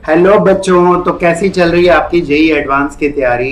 Hello बच्चों, तो कैसी चल रही है आपकी जेई एडवांस की तैयारी।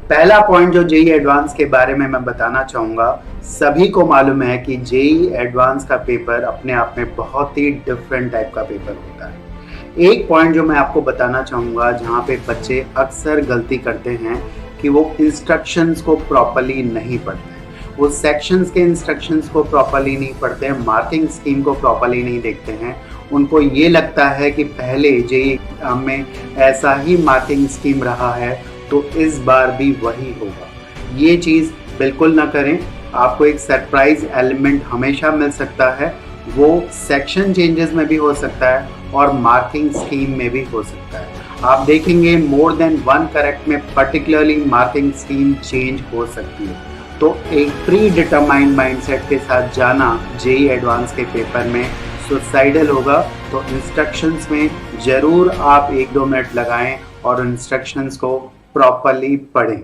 पहला पॉइंट जो जेई एडवांस के बारे में मैं बताना चाहूँगा, सभी को मालूम है कि जेई एडवांस का पेपर अपने आप में बहुत ही डिफरेंट टाइप का पेपर होता है। एक पॉइंट जो मैं आपको बताना चाहूँगा जहाँ पे बच्चे अक्सर गलती करते हैं कि वो इंस्ट्रक्शंस को प्रॉपरली नहीं पढ़ते हैं, वो सेक्शंस के इंस्ट्रक्शंस को प्रॉपरली नहीं पढ़ते हैं, मार्किंग स्कीम को प्रॉपरली नहीं देखते हैं। उनको ये लगता है कि पहले जेई में ऐसा ही मार्किंग स्कीम रहा है तो इस बार भी वही होगा। ये चीज़ बिल्कुल ना करें। आपको एक सरप्राइज एलिमेंट हमेशा मिल सकता है, वो सेक्शन चेंजेस में भी हो सकता है और मार्किंग स्कीम में भी हो सकता है। आप देखेंगे मोर देन वन करेक्ट में पर्टिकुलरली मार्किंग स्कीम चेंज हो सकती है। तो एक प्री डिटरमाइंड माइंडसेट के साथ जाना जेई एडवांस के पेपर में सुसाइडल होगा। तो इंस्ट्रक्शंस में ज़रूर आप 1-2 मिनट लगाएं और इंस्ट्रक्शंस को प्रॉपरली पढ़ें।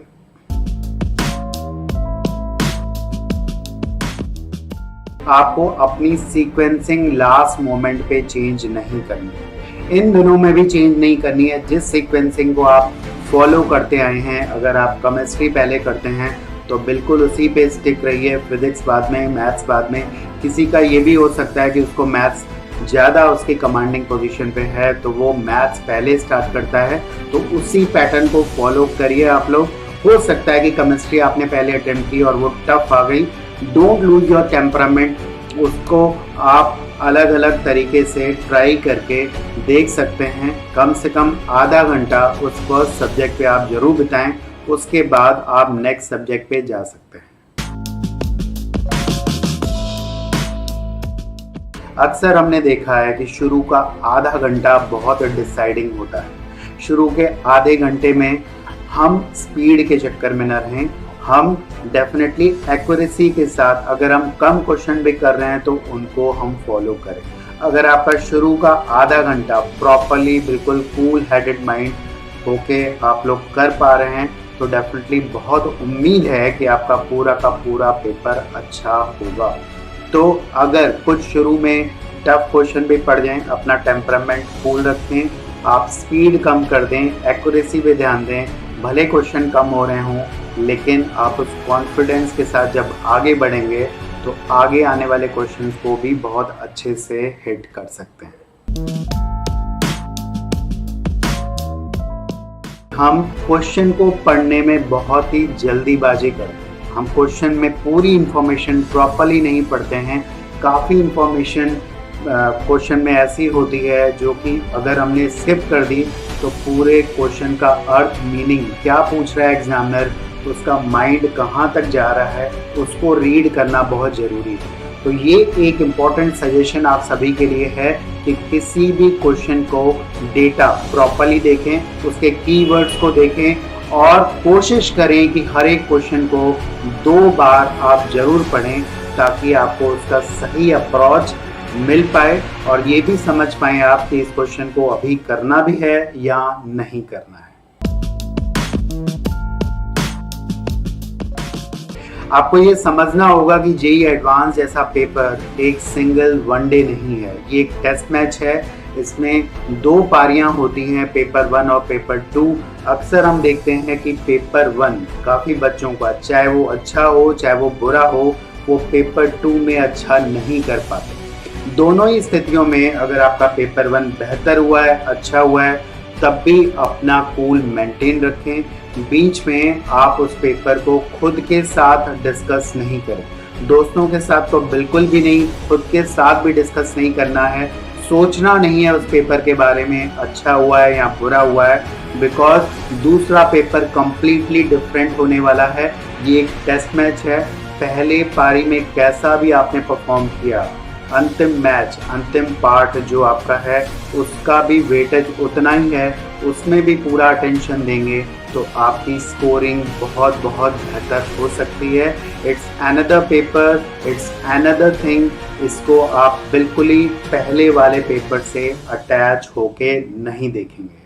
आपको अपनी सीक्वेंसिंग लास्ट मोमेंट पे चेंज नहीं करनी है, इन दिनों में भी चेंज नहीं करनी है। जिस सीक्वेंसिंग को आप फॉलो करते आए हैं, अगर आप केमिस्ट्री पहले करते हैं तो बिल्कुल उसी पे स्टिक रहिए। फिजिक्स बाद में, मैथ्स बाद में। किसी का ये भी हो सकता है कि उसको मैथ्स ज़्यादा उसकी कमांडिंग पोजीशन पे है तो वो मैथ्स पहले स्टार्ट करता है, तो उसी पैटर्न को फॉलो करिए आप लोग। हो सकता है कि केमिस्ट्री आपने पहले अटेम्प्ट की और वो टफ आ गई। डोंट लूज योर टेम्परामेंट, उसको आप अलग अलग तरीके से ट्राई करके देख सकते हैं। कम से कम आधा घंटा उस फर्स्ट सब्जेक्ट पे आप जरूर बिताएं, उसके बाद आप नेक्स्ट सब्जेक्ट पे जा सकते हैं। अक्सर हमने देखा है कि शुरू का आधा घंटा बहुत डिसाइडिंग होता है। शुरू के आधे घंटे में हम स्पीड के चक्कर में न रहें, हम डेफिनेटली एक्यूरेसी के साथ, अगर हम कम क्वेश्चन भी कर रहे हैं तो उनको हम फॉलो करें। अगर आपका शुरू का आधा घंटा प्रॉपरली बिल्कुल कूल हेडेड माइंड होके आप लोग कर पा रहे हैं तो डेफिनेटली बहुत उम्मीद है कि आपका पूरा का पूरा पेपर अच्छा होगा। तो अगर कुछ शुरू में टफ क्वेश्चन भी पड़ जाएं, अपना टेम्परामेंट कूल रखें, आप स्पीड कम कर दें, एक्यूरेसी पे ध्यान दें। भले क्वेश्चन कम हो रहे हों लेकिन आप उस कॉन्फिडेंस के साथ जब आगे बढ़ेंगे तो आगे आने वाले क्वेश्चंस को भी बहुत अच्छे से हिट कर सकते हैं। हम क्वेश्चन को पढ़ने में बहुत ही जल्दीबाजी करते हैं, हम क्वेश्चन में पूरी इंफॉर्मेशन प्रॉपरली नहीं पढ़ते हैं। काफ़ी इंफॉर्मेशन क्वेश्चन में ऐसी होती है जो कि अगर हमने स्किप कर दी तो पूरे क्वेश्चन का अर्थ, मीनिंग, क्या पूछ रहा है एग्जामिनर, उसका माइंड कहाँ तक जा रहा है, उसको रीड करना बहुत ज़रूरी है। तो ये एक इम्पॉर्टेंट सजेशन आप सभी के लिए है कि किसी भी क्वेश्चन को डेटा प्रॉपरली देखें, उसके कीवर्ड्स को देखें और कोशिश करें कि हर एक क्वेश्चन को 2 बार आप ज़रूर पढ़ें ताकि आपको उसका सही अप्रोच मिल पाए और ये भी समझ पाएँ आप कि इस क्वेश्चन को अभी करना भी है या नहीं करना है। आपको ये समझना होगा कि जेई एडवांस जैसा पेपर एक सिंगल वन डे नहीं है, ये एक टेस्ट मैच है। इसमें 2 पारियां होती हैं, पेपर 1 और पेपर 2। अक्सर हम देखते हैं कि पेपर 1 काफ़ी बच्चों का, चाहे वो अच्छा हो चाहे वो बुरा हो, वो पेपर 2 में अच्छा नहीं कर पाते। दोनों ही स्थितियों में अगर आपका पेपर 1 बेहतर हुआ है, अच्छा हुआ है, तब भी अपना कूल मेंटेन रखें। बीच में आप उस पेपर को खुद के साथ डिस्कस नहीं करें, दोस्तों के साथ तो बिल्कुल भी नहीं, खुद के साथ भी डिस्कस नहीं करना है। सोचना नहीं है उस पेपर के बारे में अच्छा हुआ है या बुरा हुआ है, बिकॉज दूसरा पेपर कंप्लीटली डिफरेंट होने वाला है। ये एक टेस्ट मैच है। पहले पारी में कैसा भी आपने परफॉर्म किया, अंतिम मैच, अंतिम पार्ट जो आपका है उसका भी वेटेज उतना ही है, उसमें भी पूरा अटेंशन देंगे तो आपकी स्कोरिंग बहुत बहुत बेहतर हो सकती है। It's another paper, it's another thing. इसको आप बिल्कुल ही पहले वाले पेपर से अटैच होके नहीं देखेंगे।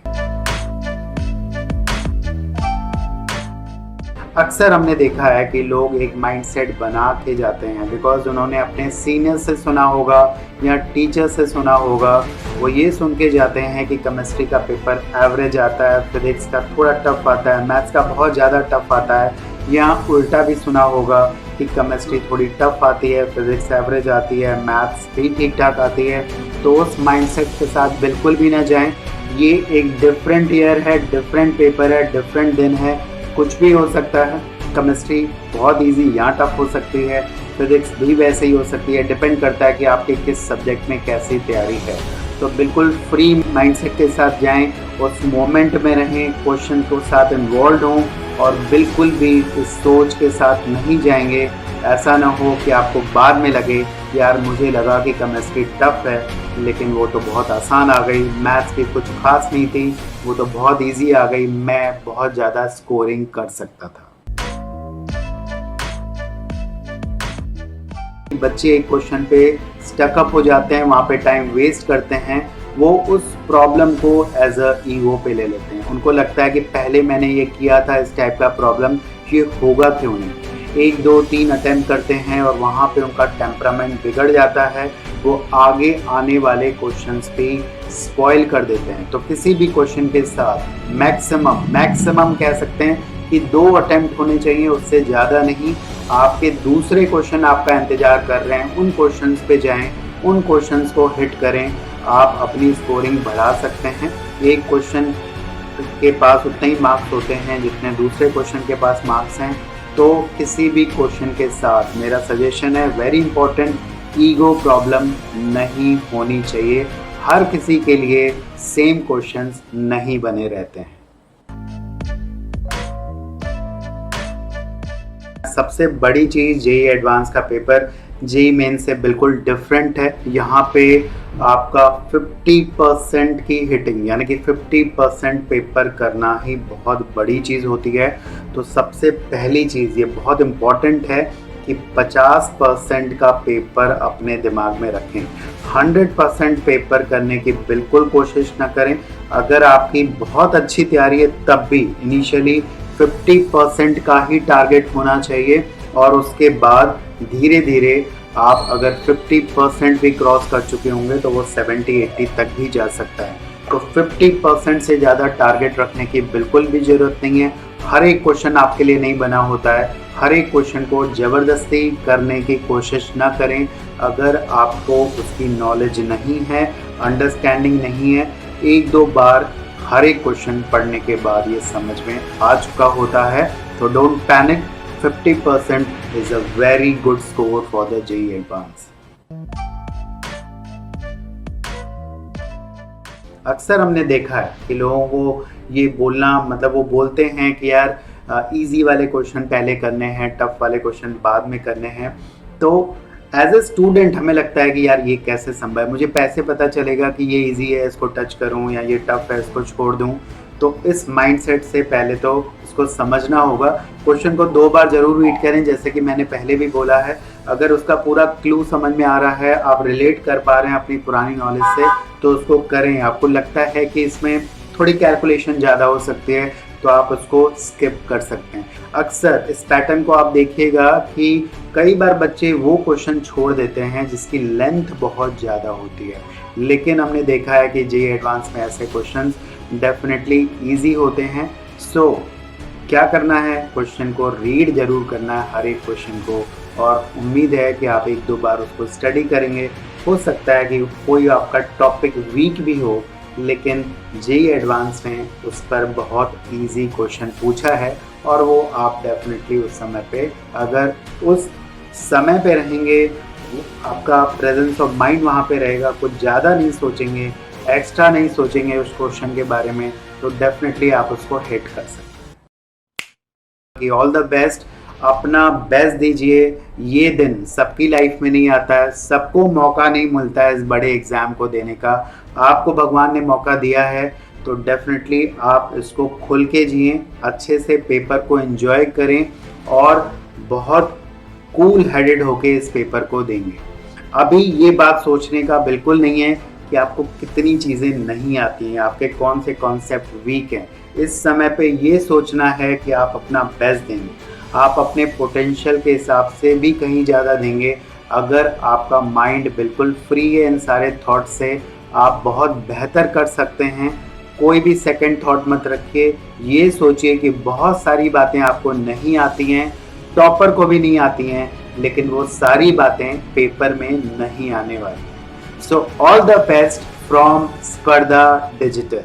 अक्सर हमने देखा है कि लोग एक माइंडसेट बना के जाते हैं बिकॉज उन्होंने अपने सीनियर से सुना होगा या टीचर से सुना होगा। वो ये सुन के जाते हैं कि केमिस्ट्री का पेपर एवरेज आता है, फिजिक्स का थोड़ा टफ आता है, मैथ्स का बहुत ज़्यादा टफ आता है, या उल्टा भी सुना होगा कि केमिस्ट्री थोड़ी टफ आती है, फिजिक्स एवरेज आती है, मैथ्स भी ठीक ठाक आती है। तो उस माइंडसेट के साथ बिल्कुल भी ना जाएं। ये एक डिफरेंट ईयर है, डिफरेंट पेपर है, डिफरेंट दिन है, कुछ भी हो सकता है। केमिस्ट्री बहुत इजी या टफ हो सकती है, फिजिक्स भी वैसे ही हो सकती है, डिपेंड करता है कि आपके किस सब्जेक्ट में कैसी तैयारी है। तो बिल्कुल फ्री माइंडसेट के साथ जाएं, उस मोमेंट में रहें, क्वेश्चन के साथ इन्वॉल्व हों और बिल्कुल भी इस सोच के साथ नहीं जाएंगे। ऐसा ना हो कि आपको बाद में लगे यार मुझे लगा कि केमिस्ट्री टफ है लेकिन वो तो बहुत आसान आ गई, मैथ्स भी कुछ खास नहीं थी, वो तो बहुत इजी आ गई, मैं बहुत ज़्यादा स्कोरिंग कर सकता था। बच्चे एक क्वेश्चन पे स्टकअप हो जाते हैं, वहाँ पे टाइम वेस्ट करते हैं, वो उस प्रॉब्लम को एज अ ईगो पे ले लेते हैं। उनको लगता है कि पहले मैंने ये किया था, इस टाइप का प्रॉब्लम, ये होगा क्यों नहीं। 1 2 3 अटेम्प्ट करते हैं और वहाँ पे उनका टेम्परामेंट बिगड़ जाता है, वो आगे आने वाले क्वेश्चंस पे स्पॉइल कर देते हैं। तो किसी भी क्वेश्चन के साथ मैक्सिमम कह सकते हैं कि 2 अटेम्प्ट होने चाहिए, उससे ज़्यादा नहीं। आपके दूसरे क्वेश्चन आपका इंतज़ार कर रहे हैं, उन क्वेश्चंस पे जाएं, उन क्वेश्चंस को हिट करें, आप अपनी स्कोरिंग बढ़ा सकते हैं। एक क्वेश्चन के पास उतने ही मार्क्स होते हैं जितने दूसरे क्वेश्चन के पास मार्क्स हैं। तो किसी भी क्वेश्चन के साथ मेरा सजेशन है, वेरी इंपॉर्टेंट, ईगो प्रॉब्लम नहीं होनी चाहिए। हर किसी के लिए सेम क्वेश्चंस नहीं बने रहते हैं। सबसे बड़ी चीज़ जेईई एडवांस का पेपर जेईई मेन से बिल्कुल डिफरेंट है। यहाँ पे आपका 50% की हिटिंग यानी कि 50% पेपर करना ही बहुत बड़ी चीज़ होती है। तो सबसे पहली चीज़ ये बहुत इम्पॉर्टेंट है कि 50% का पेपर अपने दिमाग में रखें। 100% पेपर करने की बिल्कुल कोशिश ना करें। अगर आपकी बहुत अच्छी तैयारी है तब भी इनिशियली 50% का ही टारगेट होना चाहिए और उसके बाद धीरे धीरे आप अगर 50% भी क्रॉस कर चुके होंगे तो वो 70-80 तक भी जा सकता है। तो 50% से ज़्यादा टारगेट रखने की बिल्कुल भी ज़रूरत नहीं है। हर एक क्वेश्चन आपके लिए नहीं बना होता है, हर एक क्वेश्चन को ज़बरदस्ती करने की कोशिश ना करें। अगर आपको उसकी नॉलेज नहीं है, अंडरस्टैंडिंग नहीं है, 1-2 बार हर एक क्वेश्चन पढ़ने के बाद ये समझ में आ चुका होता है। तो don't panic, 50% is a very good score for the JEE advance. अक्सर हमने देखा है कि लोगों को ये बोलना, मतलब वो बोलते हैं कि यार इजी वाले क्वेश्चन पहले करने हैं, टफ वाले क्वेश्चन बाद में करने हैं। तो एज ए स्टूडेंट हमें लगता है कि यार ये कैसे संभव है, मुझे कैसे पता चलेगा कि ये इजी है इसको टच करूं या ये टफ है इसको छोड़ दूं। तो इस माइंडसेट से पहले तो इसको समझना होगा। क्वेश्चन को 2 बार जरूर रीड करें, जैसे कि मैंने पहले भी बोला है। अगर उसका पूरा क्लू समझ में आ रहा है, आप रिलेट कर पा रहे हैं अपनी पुरानी नॉलेज से, तो उसको करें। आपको लगता है कि इसमें थोड़ी कैलकुलेशन ज़्यादा हो सकती है तो आप उसको स्किप कर सकते हैं। अक्सर इस पैटर्न को आप देखिएगा कि कई बार बच्चे वो क्वेश्चन छोड़ देते हैं जिसकी लेंथ बहुत ज़्यादा होती है, लेकिन हमने देखा है कि जेईई एडवांस में ऐसे क्वेश्चंस डेफिनेटली इजी होते हैं। सो क्या करना है, क्वेश्चन को रीड जरूर करना है, हर एक क्वेश्चन को, और उम्मीद है कि आप 1-2 बार उसको स्टडी करेंगे। हो सकता है कि कोई आपका टॉपिक वीक भी हो, लेकिन जेईई एडवांस ने उस पर बहुत इजी क्वेश्चन पूछा है और वो आप डेफिनेटली उस समय पे, अगर उस समय पे रहेंगे, आपका प्रेजेंस ऑफ माइंड वहाँ पे रहेगा, कुछ ज़्यादा नहीं सोचेंगे, एक्स्ट्रा नहीं सोचेंगे उस क्वेश्चन के बारे में, तो डेफिनेटली आप उसको हिट कर सकते हैं। ऑल द बेस्ट, अपना बेस्ट दीजिए। ये दिन सबकी लाइफ में नहीं आता है, सबको मौका नहीं मिलता है इस बड़े एग्ज़ाम को देने का। आपको भगवान ने मौका दिया है तो डेफिनेटली आप इसको खुल के जिएं, अच्छे से पेपर को एंजॉय करें और बहुत कूल हेडेड होके इस पेपर को देंगे। अभी ये बात सोचने का बिल्कुल नहीं है कि आपको कितनी चीज़ें नहीं आती हैं, आपके कौन से कॉन्सेप्ट वीक हैं। इस समय पे ये सोचना है कि आप अपना बेस्ट देंगे, आप अपने पोटेंशियल के हिसाब से भी कहीं ज़्यादा देंगे। अगर आपका माइंड बिल्कुल फ्री है इन सारे थॉट से, आप बहुत बेहतर कर सकते हैं। कोई भी सेकंड थॉट मत रखिए, ये सोचिए कि बहुत सारी बातें आपको नहीं आती हैं, टॉपर को भी नहीं आती हैं, लेकिन वो सारी बातें पेपर में नहीं आने वाली। So all the best from स्पर्धा डिजिटल।